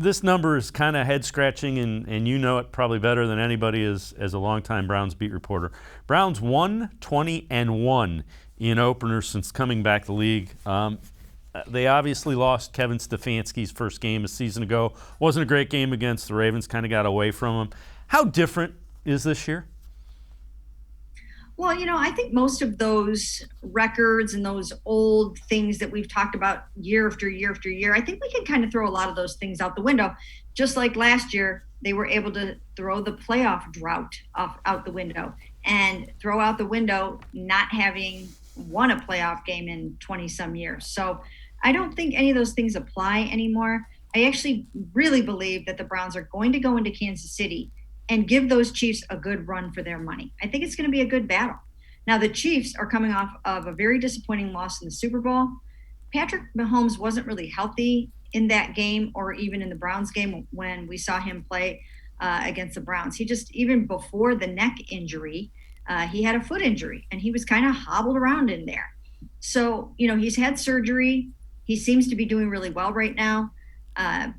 this number is kind of head-scratching, and you know it probably better than anybody as a longtime Browns beat reporter. Browns 1-20-1 in openers since coming back to the league. They obviously lost Kevin Stefanski's first game a season ago. Wasn't a great game against the Ravens, kind of got away from them. How different is this year? Well, I think most of those records and those old things that we've talked about year after year after year, I think we can kind of throw a lot of those things out the window. Just like last year, they were able to throw the playoff drought out the window and throw out the window not having won a playoff game in 20 some years. So I don't think any of those things apply anymore. I actually really believe that the Browns are going to go into Kansas City and give those Chiefs a good run for their money. I think it's going to be a good battle. Now, the Chiefs are coming off of a very disappointing loss in the Super Bowl. Patrick Mahomes wasn't really healthy in that game or even in the Browns game when we saw him play against the Browns. He just, even before the neck injury, he had a foot injury and he was kind of hobbled around in there. So, he's had surgery. He seems to be doing really well right now.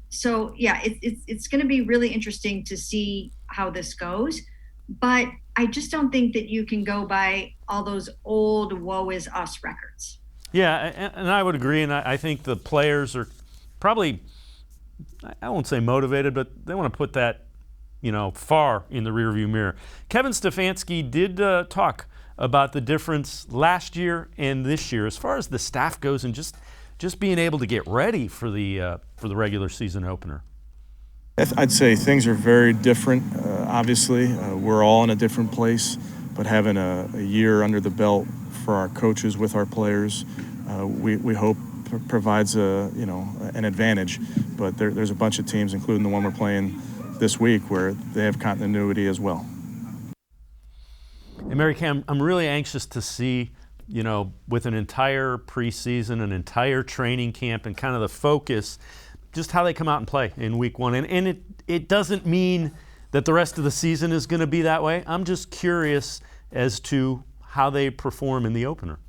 So yeah, it's going to be really interesting to see how this goes, but I just don't think that you can go by all those old woe is us records. Yeah, and I would agree, and I think the players are probably, I won't say motivated, but they want to put that, far in the rearview mirror. Kevin Stefanski did talk about the difference last year and this year as far as the staff goes and just being able to get ready for the regular season opener. I'd say things are very different. Obviously, we're all in a different place, but having a year under the belt for our coaches with our players, we hope provides an advantage. But there's a bunch of teams, including the one we're playing this week, where they have continuity as well. And Mary Cam, I'm really anxious to see, with an entire preseason, an entire training camp, and kind of the focus, just how they come out and play in week one. And it doesn't mean that the rest of the season is going to be that way. I'm just curious as to how they perform in the opener.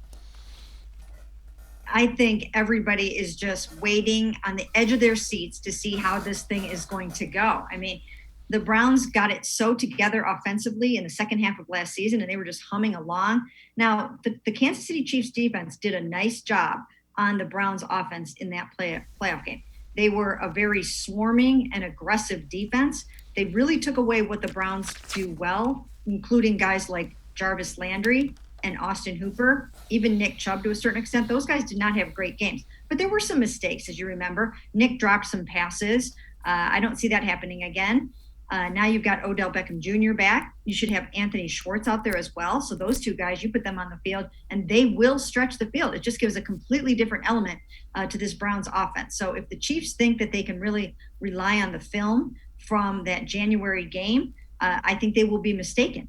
I think everybody is just waiting on the edge of their seats to see how this thing is going to go. I mean, the Browns got it so together offensively in the second half of last season, and they were just humming along. Now, the Kansas City Chiefs defense did a nice job on the Browns offense in that playoff game. They were a very swarming and aggressive defense. They really took away what the Browns do well, including guys like Jarvis Landry and Austin Hooper, even Nick Chubb to a certain extent. Those guys did not have great games, but there were some mistakes, as you remember. Nick dropped some passes. I don't see that happening again. Now you've got Odell Beckham Jr. back. You should have Anthony Schwartz out there as well. So those two guys, you put them on the field, and they will stretch the field. It just gives a completely different element to this Browns offense. So if the Chiefs think that they can really rely on the film from that January game, I think they will be mistaken.